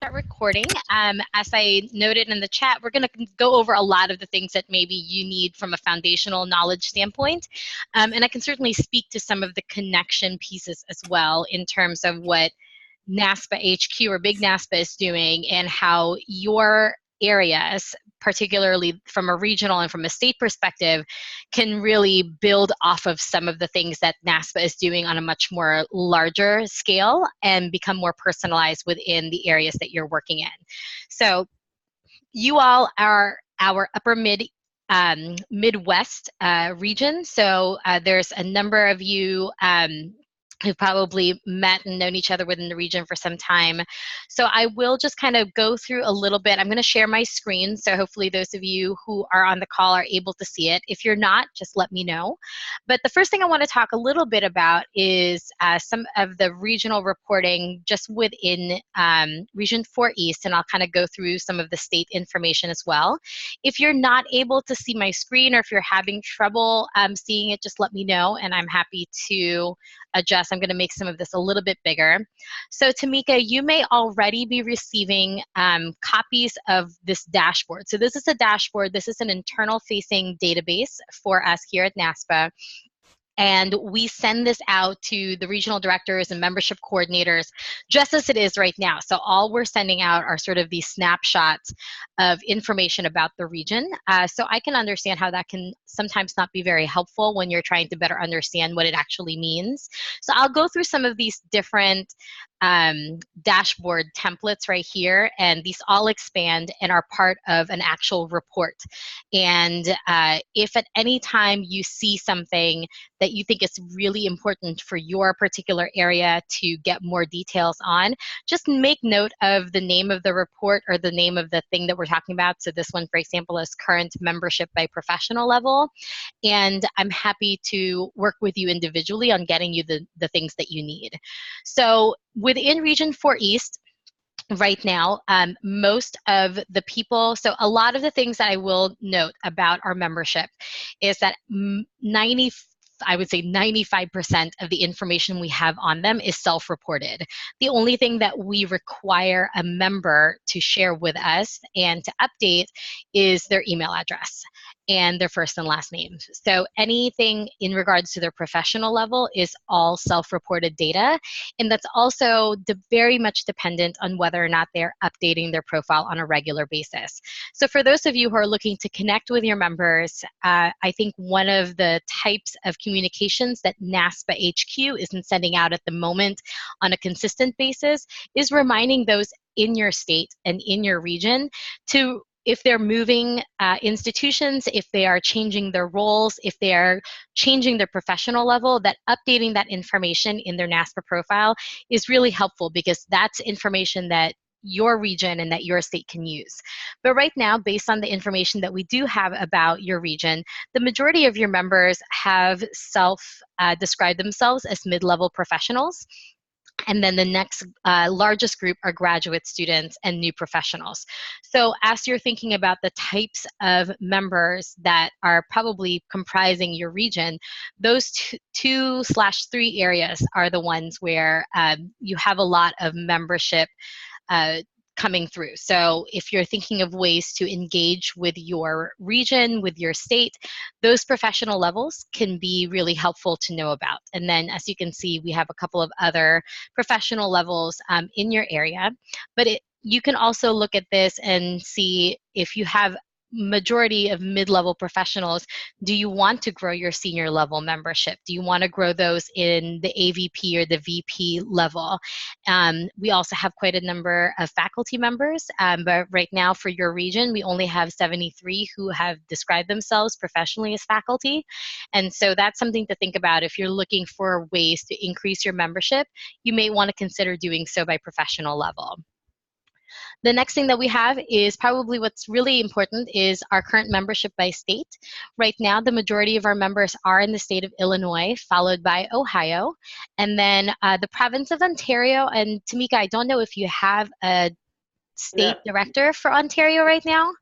Start recording. As I noted in the chat, we're going to go over a lot of the things that maybe you need from a foundational knowledge standpoint. And I can certainly speak to some of the connection pieces as well in terms of what NASPA HQ or Big NASPA is doing and how your areas, particularly from a regional and from a state perspective, can really build off of some of the things that NASPA is doing on a much more larger scale and become more personalized within the areas that you're working in. So you all are our upper Midwest region. So there's a number of you who've probably met and known each other within the region for some time. So I will just kind of go through a little bit. I'm going to share my screen, so hopefully those of you who are on the call are able to see it. If you're not, just let me know. But the first thing I want to talk a little bit about is some of the regional reporting just within Region 4 East, and I'll kind of go through some of the state information as well. If you're not able to see my screen, or if you're having trouble seeing it, just let me know, and I'm happy to adjust. I'm going to make some of this a little bit bigger. So Tamika, you may already be receiving copies of this dashboard. So this is a dashboard. This is an internal facing database for us here at NASPA. And we send this out to the regional directors and membership coordinators just as it is right now. So all we're sending out are sort of these snapshots of information about the region. So I can understand how that can sometimes not be very helpful when you're trying to better understand what it actually means. So I'll go through some of these different dashboard templates right here, and these all expand and are part of an actual report. And if at any time you see something that you think is really important for your particular area to get more details on, just make note of the name of the report or the name of the thing that we're talking about. So this one, for example, is current membership by professional level. And I'm happy to work with you individually on getting you the things that you need. So within Region 4 East, right now, most of the people, so a lot of the things that I will note about our membership is that I would say 95% of the information we have on them is self-reported. The only thing that we require a member to share with us and to update is their email address and their first and last name. So anything in regards to their professional level is all self-reported data. And that's also very much dependent on whether or not they're updating their profile on a regular basis. So for those of you who are looking to connect with your members, I think one of the types of communications that NASPA HQ isn't sending out at the moment on a consistent basis is reminding those in your state and in your region to, if they're moving institutions, if they are changing their roles, if they are changing their professional level, that updating that information in their NASPA profile is really helpful, because that's information that your region and that your state can use. But right now, based on the information that we do have about your region, the majority of your members have described themselves as mid-level professionals. And then the next largest group are graduate students and new professionals. So as you're thinking about the types of members that are probably comprising your region, those 2/3 areas are the ones where you have a lot of membership coming through. So if you're thinking of ways to engage with your region, with your state, those professional levels can be really helpful to know about. And then, as you can see, we have a couple of other professional levels in your area. But you can also look at this and see if you have majority of mid-level professionals, do you want to grow your senior level membership? Do you want to grow those in the AVP or the VP level? We also have quite a number of faculty members, but right now for your region, we only have 73 who have described themselves professionally as faculty. And so that's something to think about. If you're looking for ways to increase your membership, you may want to consider doing so by professional level. The next thing that we have is probably what's really important is our current membership by state. Right now, the majority of our members are in the state of Illinois, followed by Ohio, and then the province of Ontario. And Tamika, I don't know if you have a state director for Ontario right now?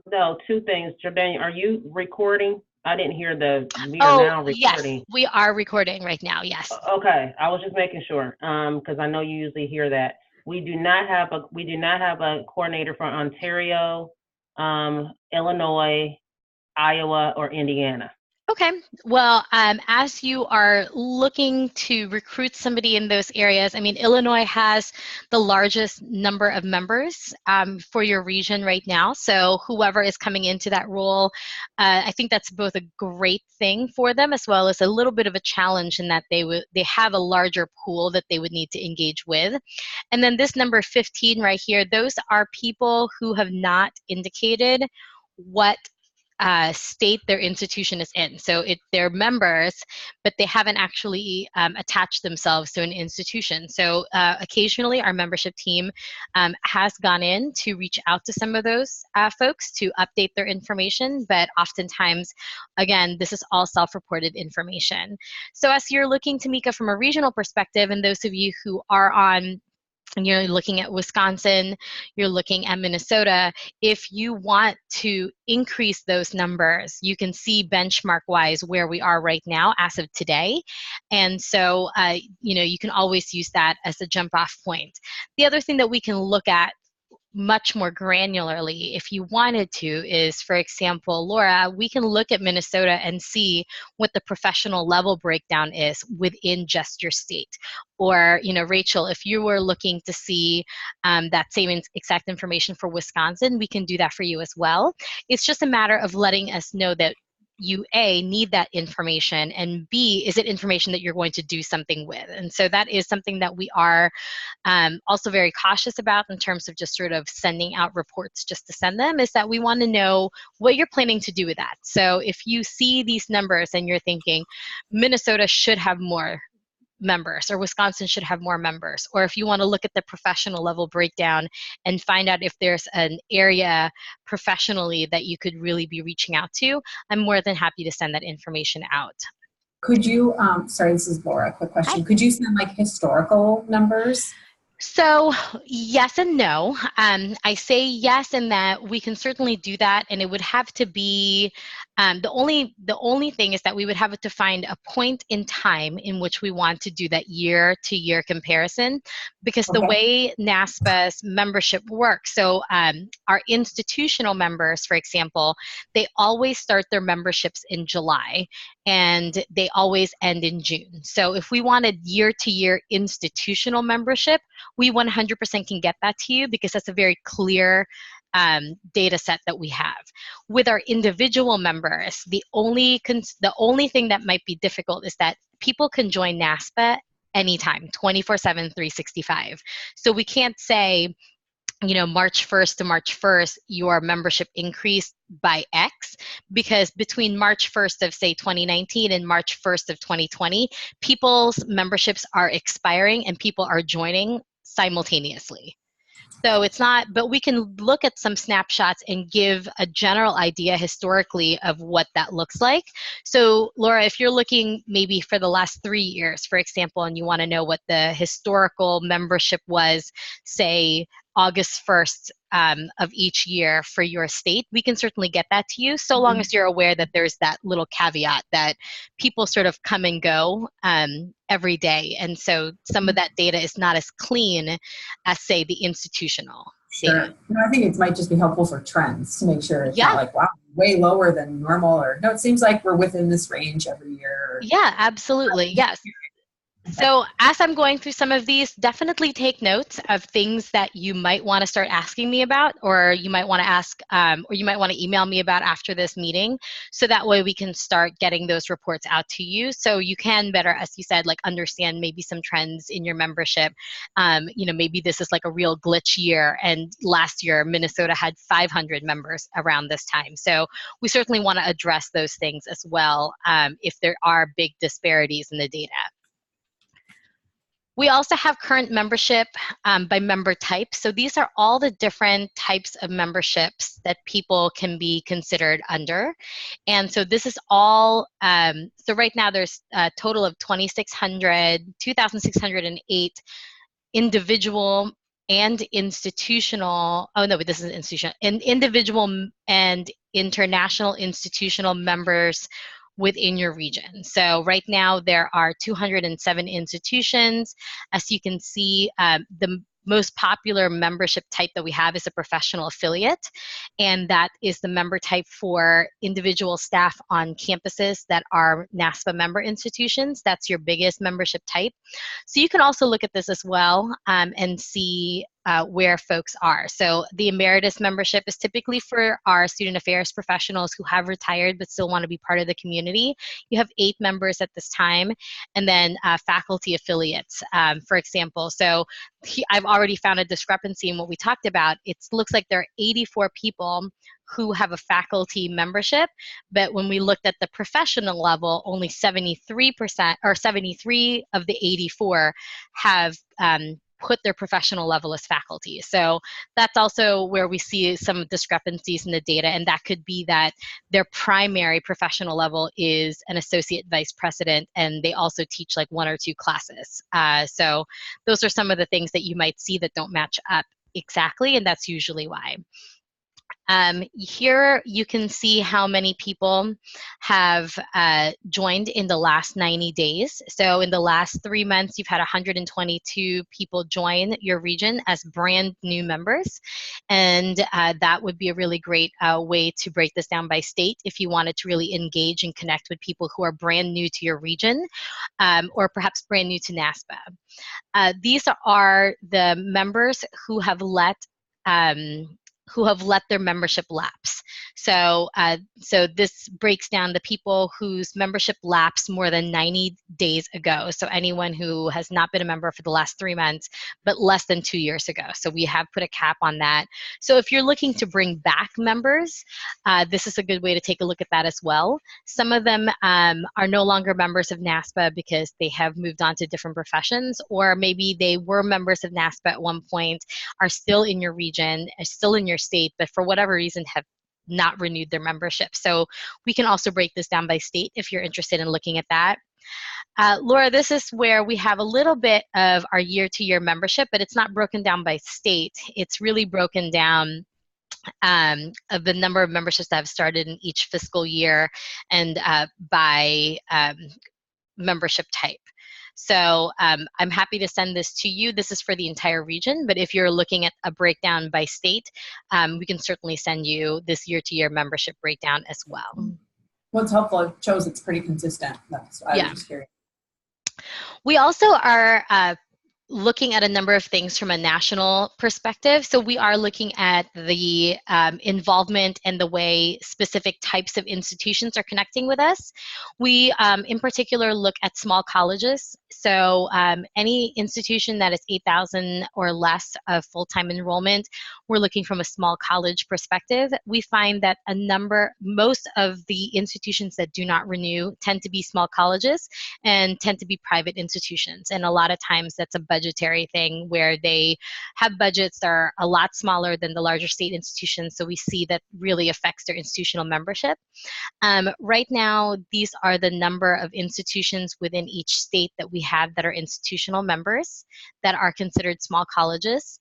No, two things. Jordania, are you recording? I didn't hear we are now recording. Yes, we are recording right now, yes. Okay, I was just making sure, because I know you usually hear that. We do not have a coordinator for Ontario, Illinois, Iowa, or Indiana. Okay. Well, as you are looking to recruit somebody in those areas, I mean, Illinois has the largest number of members for your region right now. So whoever is coming into that role, I think that's both a great thing for them as well as a little bit of a challenge in that they have a larger pool that they would need to engage with. And then this number 15 right here, those are people who have not indicated what state their institution is in. So they're members, but they haven't actually attached themselves to an institution. So occasionally our membership team has gone in to reach out to some of those folks to update their information, but oftentimes, again, this is all self-reported information. So as you're looking, Tamika, from a regional perspective, and those of you who are on, and you're looking at Wisconsin, you're looking at Minnesota, if you want to increase those numbers, you can see benchmark-wise where we are right now as of today. And so, you can always use that as a jump-off point. The other thing that we can look at much more granularly, if you wanted to, is, for example, Laura, we can look at Minnesota and see what the professional level breakdown is within just your state. Or, Rachel, if you were looking to see that same exact information for Wisconsin, we can do that for you as well. It's just a matter of letting us know that you, A, need that information, and B, is it information that you're going to do something with? And so that is something that we are also very cautious about in terms of just sort of sending out reports just to send them, is that we want to know what you're planning to do with that. So if you see these numbers and you're thinking Minnesota should have more members or Wisconsin should have more members, or if you want to look at the professional level breakdown and find out if there's an area professionally that you could really be reaching out to, I'm more than happy to send that information out. Could you, sorry, this is Laura, quick question. Hi. Could you send like historical numbers? So yes and no. I say yes in that we can certainly do that, and it would have to be the only thing is that we would have to find a point in time in which we want to do that year-to-year comparison, because the way NASPA's membership works. So our institutional members, for example, they always start their memberships in July, and they always end in June. So if we wanted year-to-year institutional membership, we 100% can get that to you, because that's a very clear data set that we have. With our individual members, the only thing that might be difficult is that people can join NASPA anytime, 24/7, 365. So we can't say, March 1st to March 1st, your membership increased by X, because between March 1st of, say, 2019 and March 1st of 2020, people's memberships are expiring and people are joining simultaneously. So it's not, but we can look at some snapshots and give a general idea historically of what that looks like. So Laura, if you're looking maybe for the last 3 years, for example, and you want to know what the historical membership was, say, August 1st of each year for your state, we can certainly get that to you, so long as you're aware that there's that little caveat that people sort of come and go every day. And so some of that data is not as clean as, say, the institutional data. No, I think it might just be helpful for trends to make sure it's not like, wow, way lower than normal, or no, it seems like we're within this range every year. Yeah, absolutely. Yes. So as I'm going through some of these, definitely take notes of things that you might want to start asking me about, or you might want to ask, or you might want to email me about after this meeting. So that way we can start getting those reports out to you. So you can better, as you said, like understand maybe some trends in your membership. Maybe this is like a real glitch year, and last year Minnesota had 500 members around this time. So we certainly want to address those things as well if there are big disparities in the data. We also have current membership by member type. So these are all the different types of memberships that people can be considered under. And so this is all, so right now there's a total of 2,608 individual and institutional, oh no, but this is institutional, individual and international institutional members within your region. So right now there are 207 institutions. As you can see, the most popular membership type that we have is a professional affiliate, and that is the member type for individual staff on campuses that are NASPA member institutions. That's your biggest membership type. So you can also look at this as well and see where folks are. So the emeritus membership is typically for our student affairs professionals who have retired but still want to be part of the community. You have 8 members at this time, and then faculty affiliates, for example. So I've already found a discrepancy in what we talked about. It looks like there are 84 people who have a faculty membership, but when we looked at the professional level, only 73% or 73 of the 84 have put their professional level as faculty. So that's also where we see some discrepancies in the data, and that could be that their primary professional level is an associate vice president, and they also teach like 1 or 2 classes. So those are some of the things that you might see that don't match up exactly, and that's usually why. Here you can see how many people have joined in the last 90 days. So in the last 3 months, you've had 122 people join your region as brand new members. And that would be a really great way to break this down by state if you wanted to really engage and connect with people who are brand new to your region or perhaps brand new to NASPA. These are the members who have let their membership lapse. So this breaks down the people whose membership lapsed more than 90 days ago. So anyone who has not been a member for the last 3 months, but less than 2 years ago. So we have put a cap on that. So if you're looking to bring back members, this is a good way to take a look at that as well. Some of them are no longer members of NASPA because they have moved on to different professions, or maybe they were members of NASPA at one point, are still in your region, are still in your state, but for whatever reason have not renewed their membership. So we can also break this down by state if you're interested in looking at that. Laura, this is where we have a little bit of our year-to-year membership, but it's not broken down by state. It's really broken down of the number of memberships that have started in each fiscal year and by membership type. So I'm happy to send this to you. This is for the entire region, but if you're looking at a breakdown by state, we can certainly send you this year-to-year membership breakdown as well. Well, it's helpful. It shows it's pretty consistent. That's I was just curious. We also are looking at a number of things from a national perspective. So we are looking at the involvement and the way specific types of institutions are connecting with us. We, in particular, look at small colleges. So any institution that is 8,000 or less of full-time enrollment, we're looking from a small college perspective. We find that most of the institutions that do not renew tend to be small colleges and tend to be private institutions. And a lot of times that's a budgetary thing where they have budgets that are a lot smaller than the larger state institutions. So we see that really affects their institutional membership. Right now, these are the number of institutions within each state that we have that are institutional members that are considered small colleges.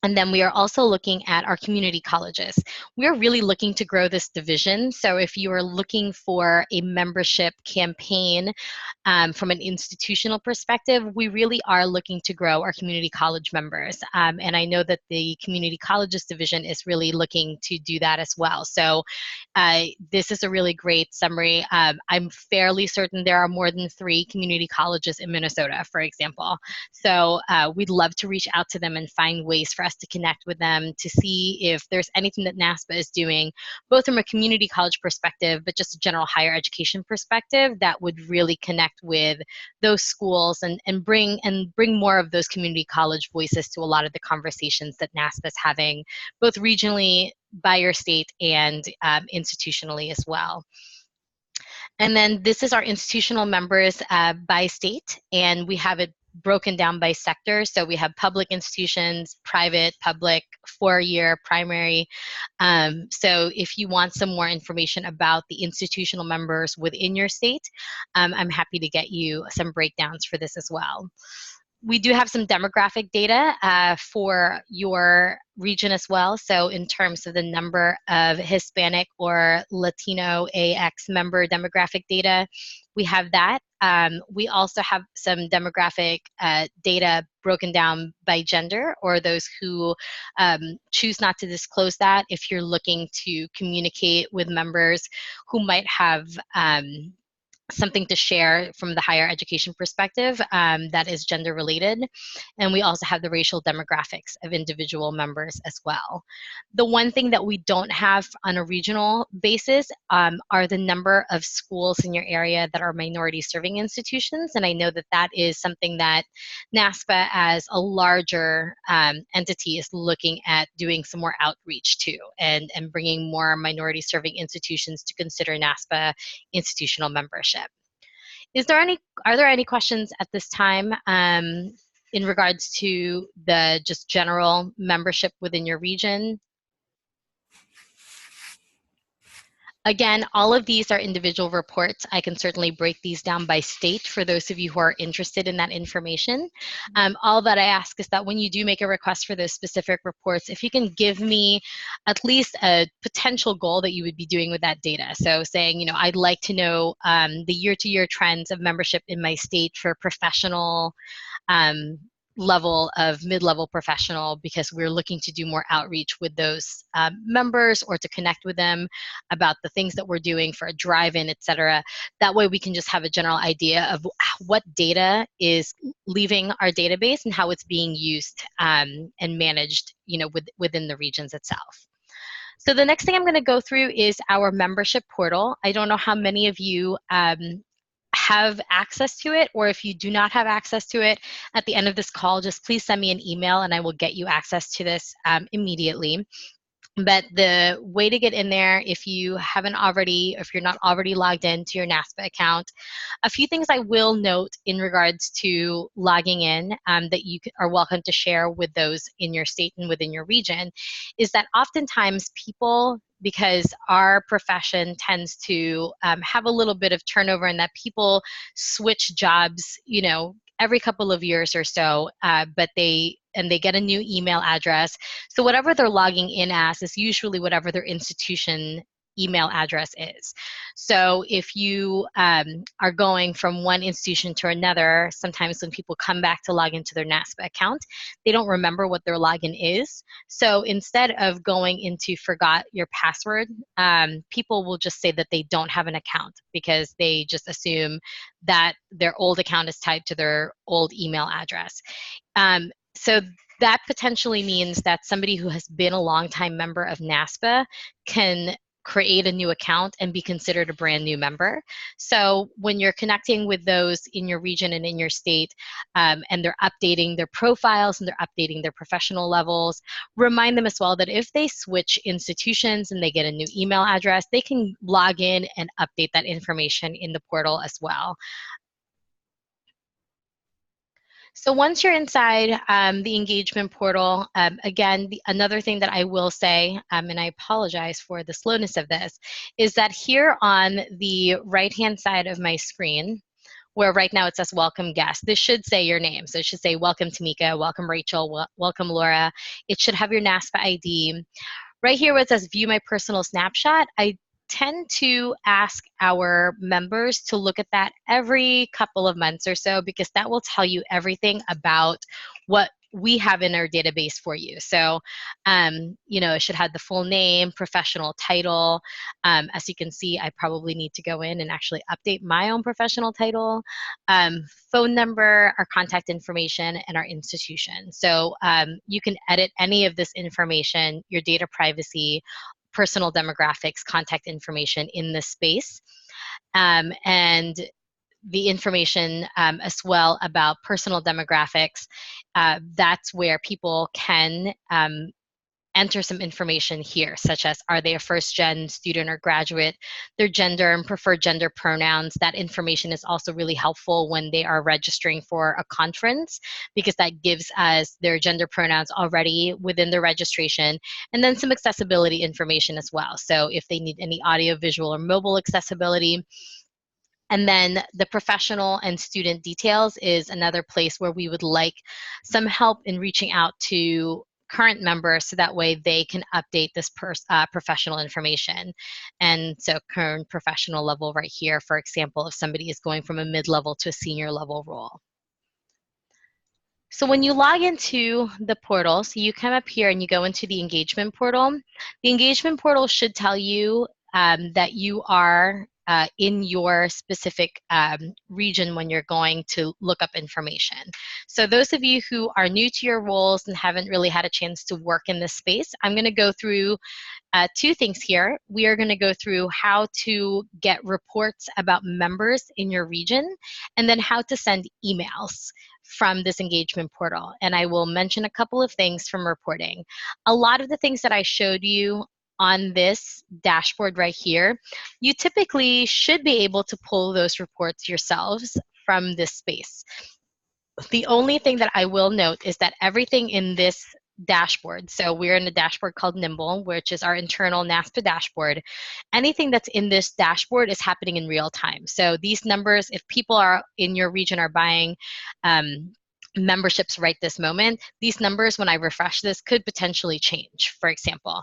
And then we are also looking at our community colleges. We're really looking to grow this division. So if you are looking for a membership campaign from an institutional perspective, we really are looking to grow our community college members. And I know that the community colleges division is really looking to do that as well. So this is a really great summary. I'm fairly certain there are more than 3 community colleges in Minnesota, for example. So we'd love to reach out to them and find ways for us to connect with them to see if there's anything that NASPA is doing, both from a community college perspective, but just a general higher education perspective that would really connect with those schools and bring more of those community college voices to a lot of the conversations that NASPA is having, both regionally, by your state, and institutionally as well. And then this is our institutional members by state, and we have it broken down by sector. So we have public institutions, private, public, 4-year, primary. So if you want some more information about the institutional members within your state, I'm happy to get you some breakdowns for this as well. we do have some demographic data for your region as well. So in terms of the number of Hispanic or Latino AX member demographic data, we have that. We also have some demographic data broken down by gender, or those who choose not to disclose that if you're looking to communicate with members who might have something to share from the higher education perspective that is gender related. And we also have the racial demographics of individual members as well. The one thing that we don't have on a regional basis are the number of schools in your area that are minority serving institutions. And I know that that is something that NASPA as a larger entity is looking at doing some more outreach to, and bringing more minority serving institutions to consider NASPA institutional membership. Are there any questions at this time in regards to the just general membership within your region? Again, all of these are individual reports. I can certainly break these down by state for those of you who are interested in that information. All that I ask is that when you do make a request for those specific reports, if you can give me at least a potential goal that you would be doing with that data. So saying, you know, I'd like to know the year-to-year trends of membership in my state for professional level of mid-level professional, because we're looking to do more outreach with those members, or to connect with them about the things that we're doing for a drive-in, et cetera. That way we can just have a general idea of what data is leaving our database and how it's being used and managed, you know, within the regions itself. So the next thing I'm going to go through is our membership portal. I don't know how many of you have access to it, or if you do not have access to it at the end of this call, just please send me an email and I will get you access to this immediately. But the way to get in there, if you haven't already, if you're not already logged into your NASPA account, a few things I will note in regards to logging in that you are welcome to share with those in your state and within your region, is that oftentimes people, because our profession tends to have a little bit of turnover, and that people switch jobs, you know, every couple of years or so, but they get a new email address. So whatever they're logging in as is usually whatever their institution email address is. So if you are going from one institution to another, sometimes when people come back to log into their NASPA account, they don't remember what their login is. So instead of going into forgot your password, people will just say that they don't have an account, because they just assume that their old account is tied to their old email address. So that potentially means that somebody who has been a longtime member of NASPA can create a new account and be considered a brand new member. So when you're connecting with those in your region and in your state, and they're updating their profiles and they're updating their professional levels, remind them as well that if they switch institutions and they get a new email address, they can log in and update that information in the portal as well. So once you're inside the engagement portal, again, another thing that I will say, and I apologize for the slowness of this, is that here on the right-hand side of my screen, where right now it says welcome guest, this should say your name. So it should say welcome Tamika, welcome Rachel, welcome Laura. It should have your NASPA ID. Right here where it says view my personal snapshot, I tend to ask our members to look at that every couple of months or so, because that will tell you everything about what we have in our database for you. So, you know, it should have the full name, professional title. As you can see, I probably need to go in and actually update my own professional title, phone number, our contact information, and our institution. So you can edit any of this information, your data privacy, personal demographics, contact information in this space. And the information as well about personal demographics, that's where people can enter some information here, such as are they a first-gen student or graduate, their gender and preferred gender pronouns. That information is also really helpful when they are registering for a conference, because that gives us their gender pronouns already within the registration, and then some accessibility information as well. So if they need any audio, visual, or mobile accessibility, And then the professional and student details is another place where we would like some help in reaching out to current members so that way they can update this professional information. And so current professional level right here, for example, if somebody is going from a mid-level to a senior level role. So when you log into the portal, so you come up here and you go into the engagement portal. The engagement portal should tell you that you are in your specific region when you're going to look up information. So those of you who are new to your roles and haven't really had a chance to work in this space, I'm going to go through two things here. We are going to go through how to get reports about members in your region, and then how to send emails from this engagement portal. And I will mention a couple of things from reporting. A lot of the things that I showed you on this dashboard right here, you typically should be able to pull those reports yourselves from this space. The only thing that I will note is that everything in this dashboard, so we're in a dashboard called Nimble, which is our internal NASPA dashboard. Anything that's in this dashboard is happening in real time. So these numbers, if people are in your region are buying memberships right this moment, these numbers, when I refresh this, could potentially change. For example,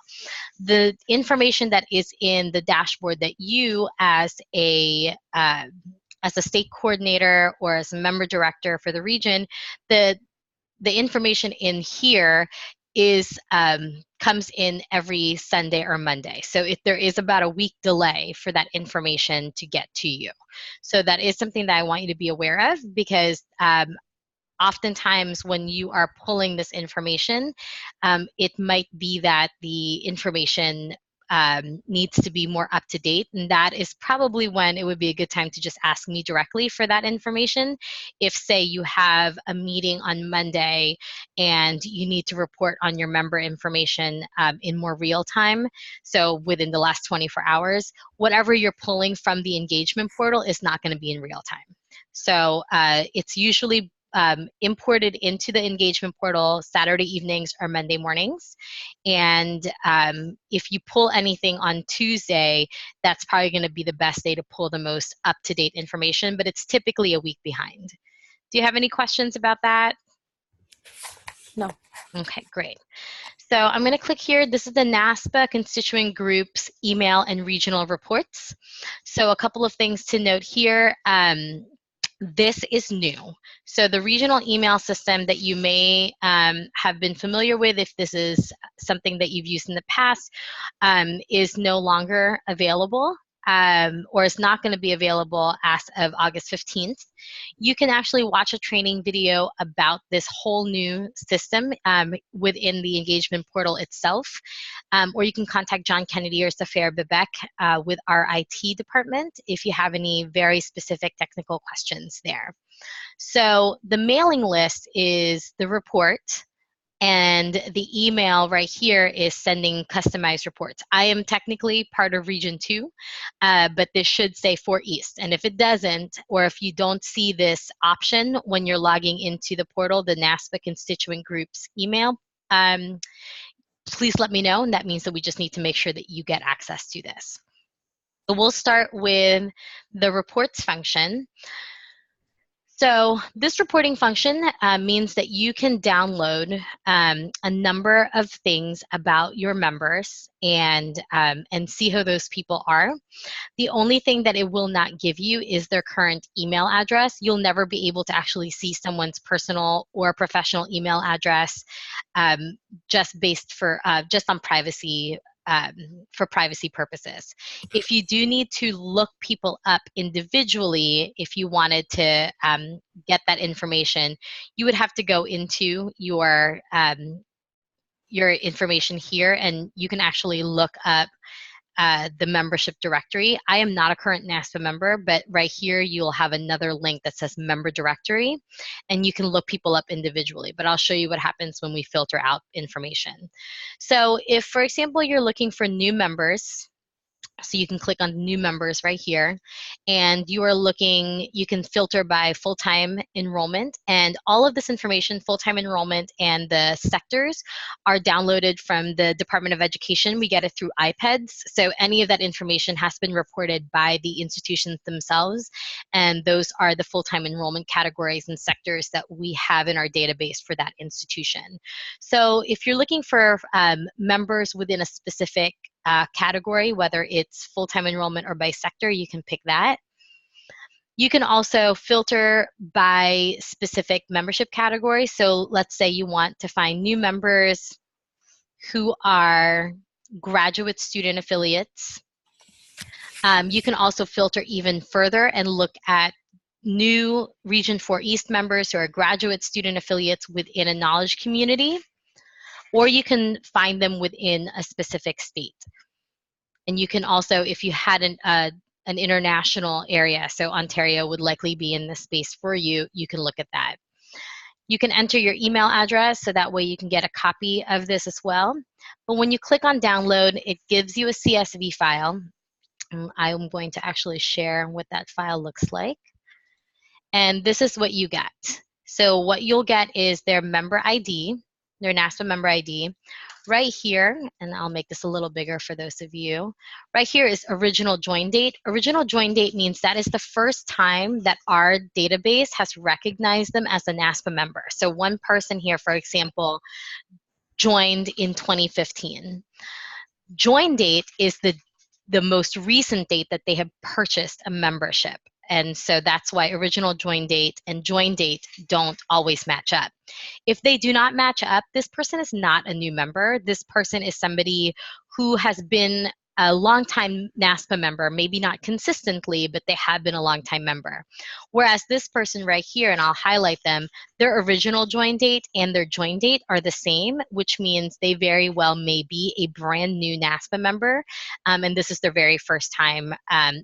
the information that is in the dashboard that you as a state coordinator or as a member director for the region, the information in here is comes in every Sunday or Monday. So if there is about a week delay for that information to get to you. So that is something that I want you to be aware of, because oftentimes when you are pulling this information, it might be that the information needs to be more up to date, and that is probably when it would be a good time to just ask me directly for that information. If, say, you have a meeting on Monday and you need to report on your member information in more real time, so within the last 24 hours, whatever you're pulling from the engagement portal is not going to be in real time. So it's usually imported into the engagement portal Saturday evenings or Monday mornings. And if you pull anything on Tuesday, that's probably going to be the best day to pull the most up-to-date information, but it's typically a week behind. Do you have any questions about that? No. Okay, great. So I'm going to click here. This is the NASPA constituent groups email and regional reports. So a couple of things to note here. This is new. So the regional email system that you may have been familiar with, if this is something that you've used in the past, is no longer available, or is not going to be available as of August 15th. You can actually watch a training video about this whole new system within the engagement portal itself, or you can contact John Kennedy or Safar Bibek with our IT department if you have any very specific technical questions there. So the mailing list is the report, and the email right here is sending customized reports. I am technically part of Region 2, but this should say for East. And if it doesn't, or if you don't see this option when you're logging into the portal, the NASPA constituent groups email, please let me know, and that means that we just need to make sure that you get access to this. So we'll start with the reports function. So this reporting function means that you can download a number of things about your members and see who those people are. The only thing that it will not give you is their current email address. You'll never be able to actually see someone's personal or professional email address just on privacy. For privacy purposes. If you do need to look people up individually, if you wanted to get that information, you would have to go into your information here, and you can actually look up the membership directory. I am not a current NASPA member, but right here you'll have another link that says member directory, and you can look people up individually, but I'll show you what happens when we filter out information. So if, for example, you're looking for new members So you can click on new members right here, and you are looking, you can filter by full-time enrollment, and all of this information, full-time enrollment and the sectors, are downloaded from the Department of Education. We get it through iPads, so any of that information has been reported by the institutions themselves, and those are the full-time enrollment categories and sectors that we have in our database for that institution. So if you're looking for members within a specific category, whether it's full-time enrollment or by sector, you can pick that. You can also filter by specific membership category. So let's say you want to find new members who are graduate student affiliates. You can also filter even further and look at new Region 4 East members who are graduate student affiliates within a knowledge community, or you can find them within a specific state. And you can also, if you had an international area, so Ontario would likely be in this space for you, you can look at that. You can enter your email address, so that way you can get a copy of this as well. But when you click on download, it gives you a CSV file. I'm going to actually share what that file looks like. And this is what you get. So what you'll get is their member ID, their NASPA member ID. Right here, and I'll make this a little bigger for those of you, right here is original join date. Original join date means that is the first time that our database has recognized them as a NASPA member. So one person here, for example, joined in 2015. Join date is the most recent date that they have purchased a membership. And so that's why original join date and join date don't always match up. If they do not match up, this person is not a new member. This person is somebody who has been a longtime NASPA member, maybe not consistently, but they have been a longtime member. Whereas this person right here, and I'll highlight them, their original join date and their join date are the same, which means they very well may be a brand new NASPA member, and this is their very first time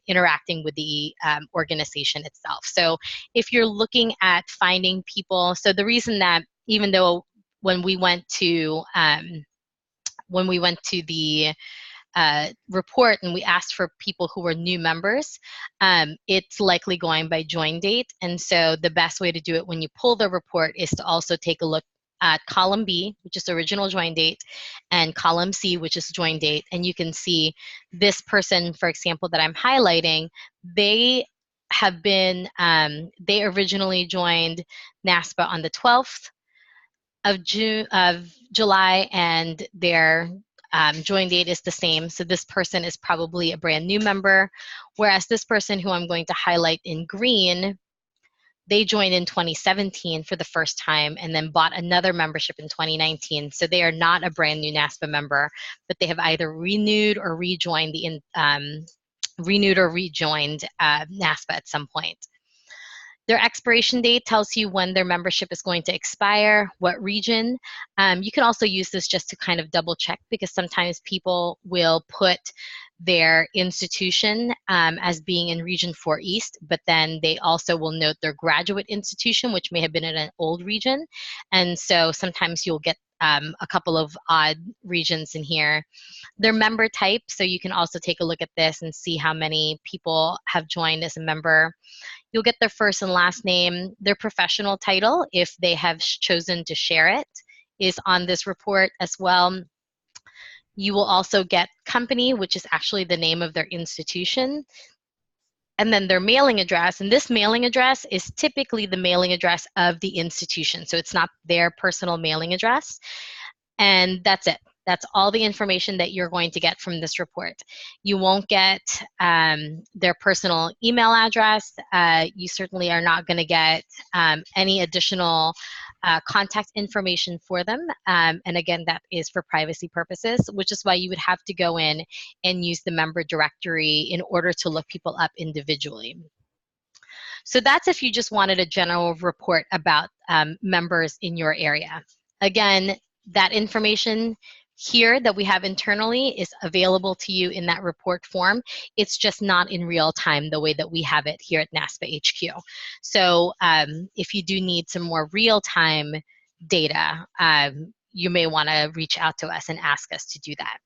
interacting with the organization itself. So if you're looking at finding people, so the reason that even though when we went to the report and we asked for people who were new members, it's likely going by join date. And so the best way to do it when you pull the report is to also take a look at column B, which is original join date, and column C, which is join date. And you can see this person, for example, that I'm highlighting, they have been, they originally joined NASPA on the 12th of July, and their join date is the same. So this person is probably a brand new member, whereas this person who I'm going to highlight in green, they joined in 2017 for the first time and then bought another membership in 2019. So they are not a brand new NASPA member, but they have either renewed or rejoined NASPA at some point. Their expiration date tells you when their membership is going to expire, what region. You can also use this just to kind of double check, because sometimes people will put their institution as being in Region 4 East, but then they also will note their graduate institution, which may have been in an old region. And so sometimes you'll get a couple of odd regions in here. Their member type, so you can also take a look at this and see how many people have joined as a member. You'll get their first and last name. Their professional title, if they have chosen to share it, is on this report as well. You will also get company, which is actually the name of their institution, and then their mailing address. And this mailing address is typically the mailing address of the institution, so it's not their personal mailing address. And that's it. That's all the information that you're going to get from this report. You won't get their personal email address. You certainly are not going to get any additional contact information for them. And again, that is for privacy purposes, which is why you would have to go in and use the member directory in order to look people up individually. So that's if you just wanted a general report about members in your area. Again, that information here that we have internally is available to you in that report form. It's just not in real time the way that we have it here at NASPA HQ. So if you do need some more real-time data, you may want to reach out to us and ask us to do that.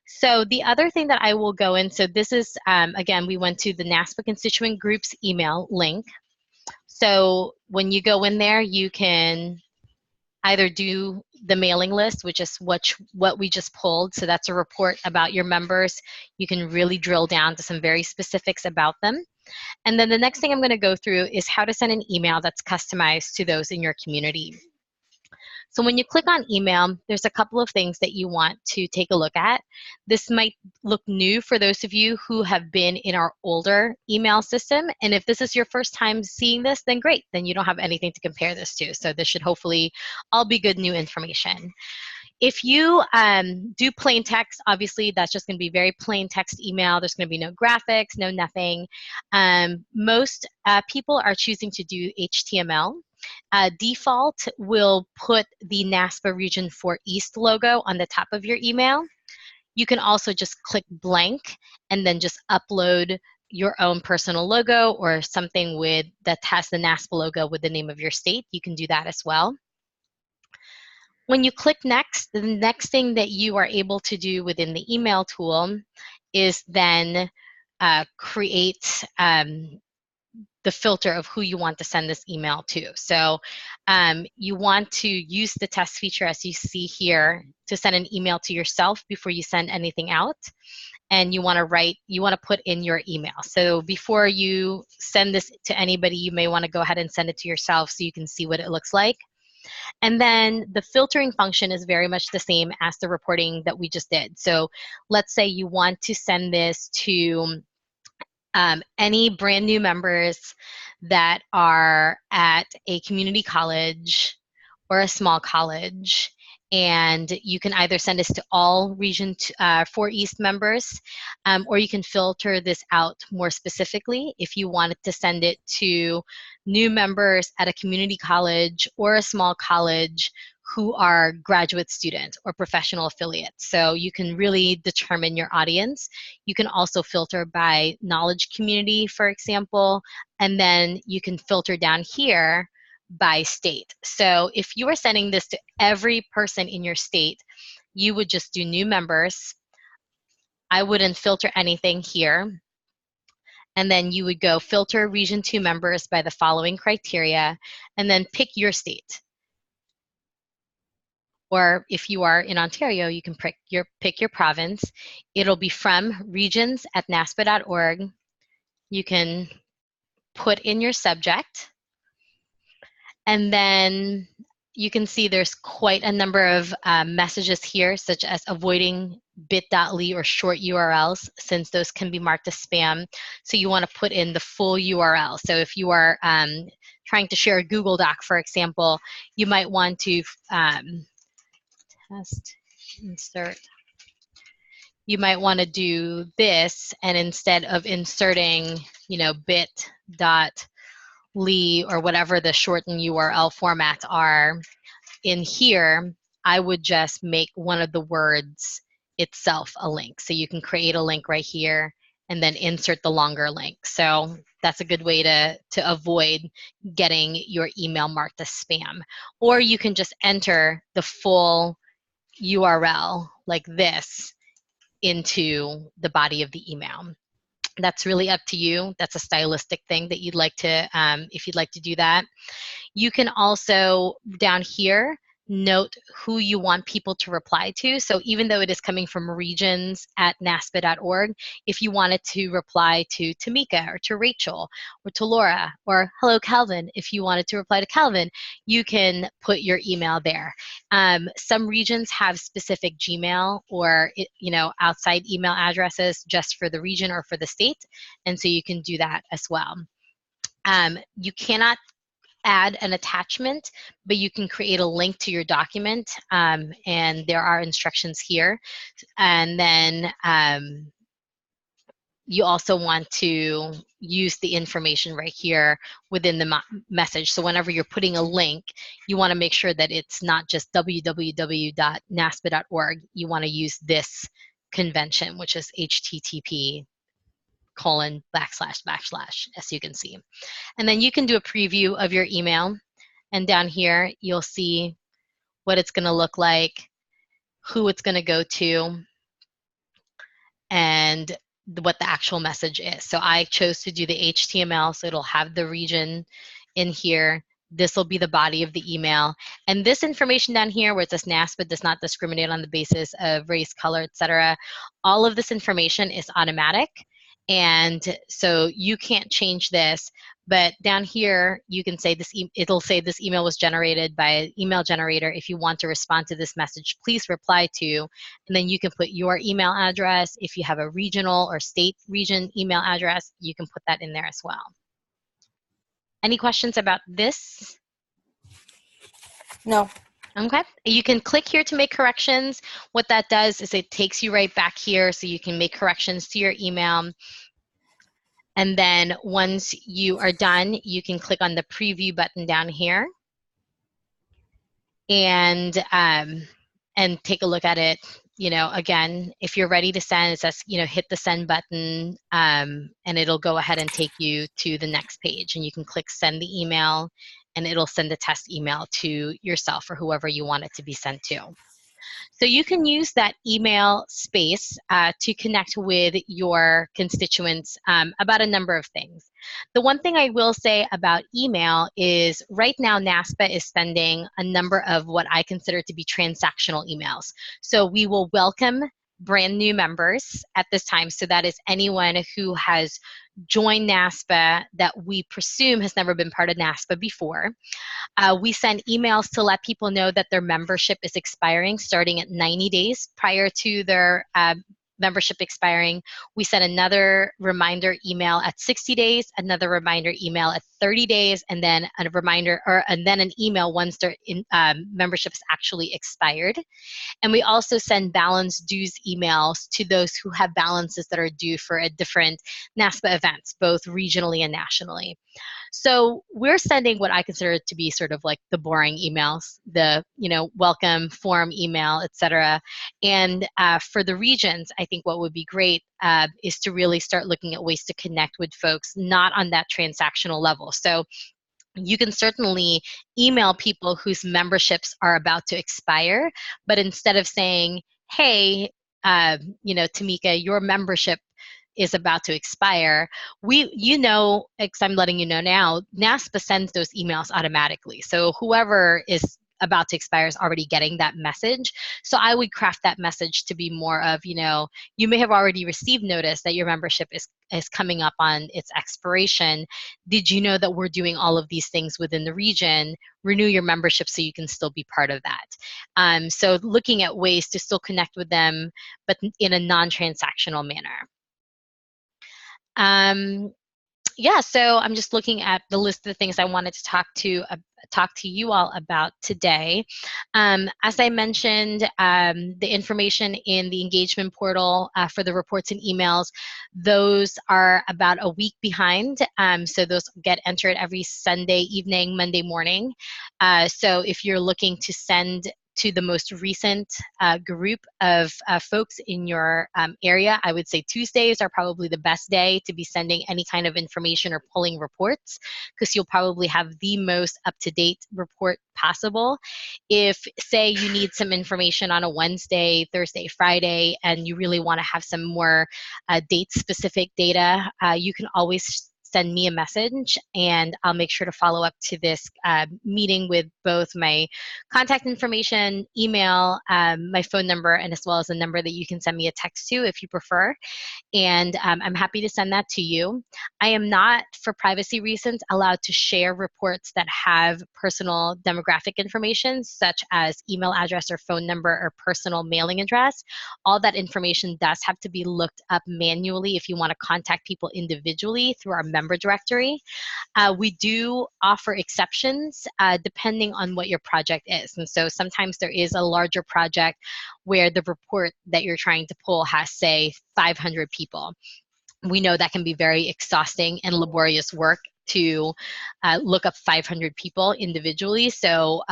So the other thing that I will go in, so this is, again, we went to the NASPA constituent groups email link. So when you go in there, you can either do the mailing list, which is what we just pulled. So that's a report about your members. You can really drill down to some very specifics about them. And then the next thing I'm going to go through is how to send an email that's customized to those in your community. So when you click on email, there's a couple of things that you want to take a look at. This might look new for those of you who have been in our older email system. And if this is your first time seeing this, then great. Then you don't have anything to compare this to. So this should hopefully all be good new information. If you do plain text, obviously that's just going to be very plain text email. There's going to be no graphics, no nothing. Most people are choosing to do HTML. Default will put the NASPA Region 4 East logo on the top of your email. You can also just click blank and then just upload your own personal logo or something that has the NASPA logo with the name of your state. You can do that as well. When you click next, the next thing that you are able to do within the email tool is then create the filter of who you want to send this email to. So you want to use the test feature, as you see here, to send an email to yourself before you send anything out. And you want to put in your email. So before you send this to anybody, you may want to go ahead and send it to yourself so you can see what it looks like. And then the filtering function is very much the same as the reporting that we just did. So let's say you want to send this to any brand new members that are at a community college or a small college. And you can either send this to all Region 4 East members, or you can filter this out more specifically if you wanted to send it to new members at a community college or a small college who are graduate students or professional affiliates. So you can really determine your audience. You can also filter by knowledge community, for example, and then you can filter down here by state. So if you are sending this to every person in your state, you would just do new members. I wouldn't filter anything here. And then you would go filter Region 2 members by the following criteria, and then pick your state. Or if you are in Ontario, you can pick your province. It'll be from regions@naspa.org. You can put in your subject. And then you can see there's quite a number of messages here, such as avoiding bit.ly or short URLs, since those can be marked as spam. So you want to put in the full URL. So if you are trying to share a Google Doc, for example, you might want to test, insert. You might want to do this, and instead of inserting, bit.ly or whatever the shortened URL formats are in here, I would just make one of the words itself a link. So you can create a link right here and then insert the longer link. So that's a good way to avoid getting your email marked as spam. Or you can just enter the full URL like this into the body of the email. That's really up to you. That's a stylistic thing that you'd like to, if you'd like to do that. You can also, down here, note who you want people to reply to. So even though it is coming from regions@naspa.org, if you wanted to reply to Tamika or to Rachel or to Laura, or hello Calvin, if you wanted to reply to Calvin, you can put your email there. Some regions have specific Gmail or outside email addresses just for the region or for the state, and so you can do that as well. You cannot add an attachment, but you can create a link to your document, and there are instructions here. And then you also want to use the information right here within the message. So whenever you're putting a link, you want to make sure that it's not just www.naspa.org. You want to use this convention, which is http://, as you can see. And then you can do a preview of your email. And down here, you'll see what it's going to look like, who it's going to go to. and what the actual message is. So I chose to do the HTML, so it'll have the region in here. This will be the body of the email. And this information down here where it says NASPA does not discriminate on the basis of race, color, etc. All of this information is automatic. And so you can't change this. But down here, you can say this, it'll say this email was generated by an email generator. If you want to respond to this message, please reply to, and then you can put your email address. If you have a regional or state region email address, you can put that in there as well. Any questions about this? No. Okay, you can click here to make corrections. What that does is it takes you right back here so you can make corrections to your email. And then once you are done, you can click on the preview button down here and take a look at it. You know, again, if you're ready to send, it says, you know, hit the send button, and it'll go ahead and take you to the next page. And you can click send the email, and it'll send the test email to yourself or whoever you want it to be sent to. So you can use that email space to connect with your constituents about a number of things. The one thing I will say about email is right now NASPA is sending a number of what I consider to be transactional emails. So we will welcome brand new members at this time. So that is anyone who has joined NASPA that we presume has never been part of NASPA before. We send emails to let people know that their membership is expiring starting at 90 days prior to their membership expiring. We send another reminder email at 60 days, another reminder email at 30 days, and then a reminder, and then an email once their membership is actually expired. And we also send balance dues emails to those who have balances that are due for a different NASPA events, both regionally and nationally. So we're sending what I consider to be sort of like the boring emails, the, you know, welcome form email, etc. And for the regions, I think what would be great is to really start looking at ways to connect with folks, not on that transactional level. So you can certainly email people whose memberships are about to expire, but instead of saying, hey, you know, Tamika, your membership is about to expire, you know, because I'm letting you know now, NASPA sends those emails automatically. So whoever is about to expire is already getting that message. So I would craft that message to be more of, you know, you may have already received notice that your membership is coming up on its expiration. Did you know that we're doing all of these things within the region? Renew your membership so you can still be part of that. So looking at ways to still connect with them, but in a non-transactional manner. Yeah, so I'm just looking at the list of the things I wanted to talk to you all about today. As I mentioned, the information in the engagement portal for the reports and emails, those are about a week behind. So those get entered every Sunday evening, Monday morning. So if you're looking to send to the most recent group of folks in your area, I would say Tuesdays are probably the best day to be sending any kind of information or pulling reports, because you'll probably have the most up-to-date report possible. If, say, you need some information on a Wednesday, Thursday, Friday, and you really want to have some more date-specific data, you can always send me a message, and I'll make sure to follow up to this meeting with both my contact information, email, my phone number, and as well as a number that you can send me a text to if you prefer. And I'm happy to send that to you. I am not, for privacy reasons, allowed to share reports that have personal demographic information, such as email address or phone number or personal mailing address. All that information does have to be looked up manually if you want to contact people individually through our member directory. We do offer exceptions depending on what your project is. And so sometimes there is a larger project where the report that you're trying to pull has, say, 500 people. We know that can be very exhausting and laborious work to look up 500 people individually. So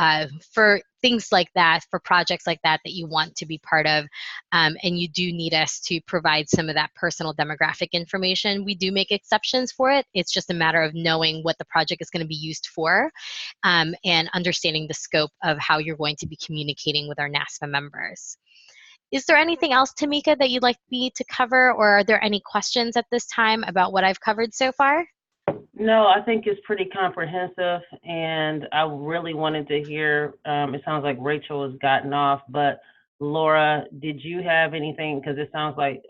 for things like that, for projects like that you want to be part of, and you do need us to provide some of that personal demographic information, we do make exceptions for it. It's just a matter of knowing what the project is going to be used for, and understanding the scope of how you're going to be communicating with our NASPA members. Is there anything else, Tamika, that you'd like me to cover, or are there any questions at this time about what I've covered so far? No, I think it's pretty comprehensive, and I really wanted to hear, it sounds like Rachel has gotten off, but Laura, did you have anything? Because it sounds like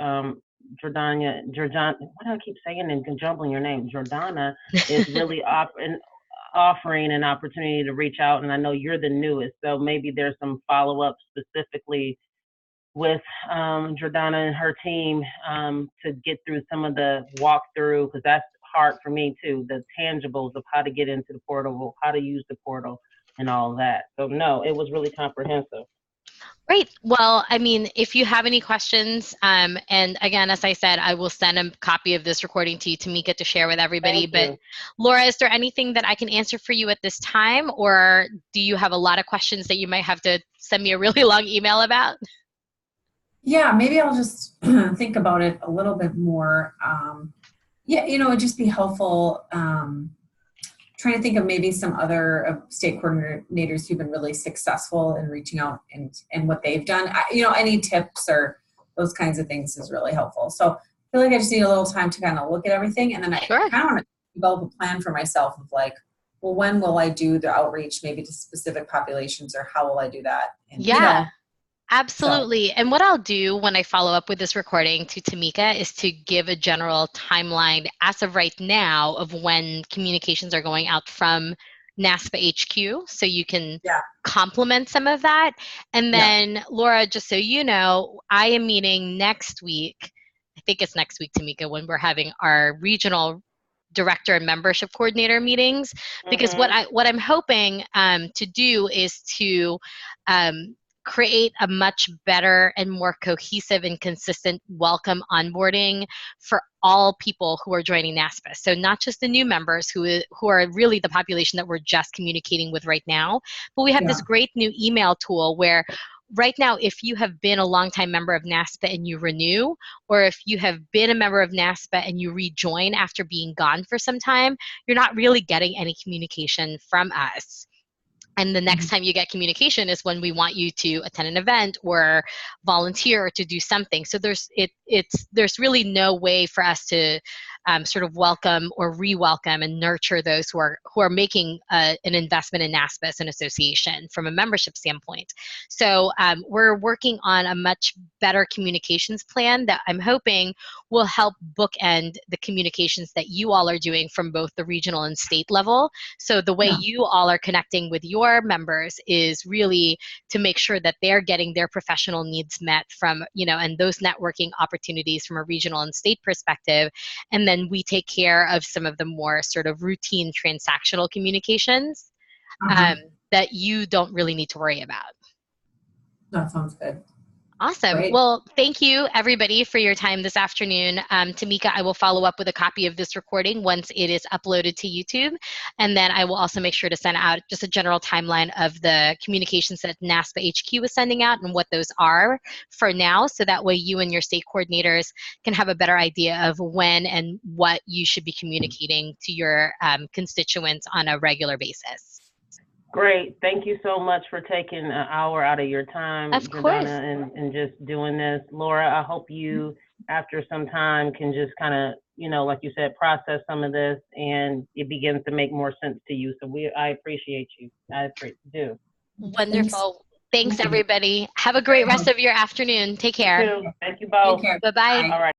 Jordana, why do I keep saying and jumbling your name? Jordana is really offering an opportunity to reach out, and I know you're the newest, so maybe there's some follow-up specifically with Jordana and her team to get through some of the walkthrough, because that's hard for me too, the tangibles of how to get into the portal, how to use the portal, and all that. So no, it was really comprehensive. Great. Well, I mean, if you have any questions, and again, as I said, I will send a copy of this recording to you, Tamika, to share with everybody. But Laura, is there anything that I can answer for you at this time, or do you have a lot of questions that you might have to send me a really long email about? Yeah, maybe I'll just think about it a little bit more. Yeah, it'd just be helpful trying to think of maybe some other state coordinators who've been really successful in reaching out and what they've done. Any tips or those kinds of things is really helpful. So I feel like I just need a little time to kind of look at everything, and then I kind of want to develop a plan for myself of like, well, when will I do the outreach maybe to specific populations, or how will I do that? And, yeah. Absolutely. So. And what I'll do when I follow up with this recording to Tamika is to give a general timeline as of right now of when communications are going out from NASPA HQ, so you can complement some of that. And then Laura, just so you know, I am meeting next week. I think it's next week, Tamika, when we're having our regional director and membership coordinator meetings, because what I'm hoping to do is to create a much better and more cohesive and consistent welcome onboarding for all people who are joining NASPA. So not just the new members who are really the population that we're just communicating with right now, but we have this great new email tool where right now, if you have been a longtime member of NASPA and you renew, or if you have been a member of NASPA and you rejoin after being gone for some time, you're not really getting any communication from us. And the next time you get communication is when we want you to attend an event or volunteer or to do something. So there's really no way for us to sort of welcome or re-welcome and nurture those who are making an investment in NASPA as an association from a membership standpoint. So we're working on a much better communications plan that I'm hoping will help bookend the communications that you all are doing from both the regional and state level. So the way you all are connecting with your members is really to make sure that they're getting their professional needs met from, and those networking opportunities from a regional and state perspective. And then we take care of some of the more sort of routine transactional communications that you don't really need to worry about. That sounds good. Awesome. Great. Well, thank you everybody for your time this afternoon. Tamika, I will follow up with a copy of this recording once it is uploaded to YouTube. And then I will also make sure to send out just a general timeline of the communications that NASPA HQ is sending out and what those are for now. So that way you and your state coordinators can have a better idea of when and what you should be communicating to your constituents on a regular basis. Great. Thank you so much for taking an hour out of your time, Jordana, and just doing this. Laura, I hope you, after some time, can just kind of, like you said, process some of this and it begins to make more sense to you. So I appreciate you. I do. Wonderful. Thanks everybody. Have a great rest of your afternoon. Take care. You too. Thank you both. Take care. Bye-bye. All right.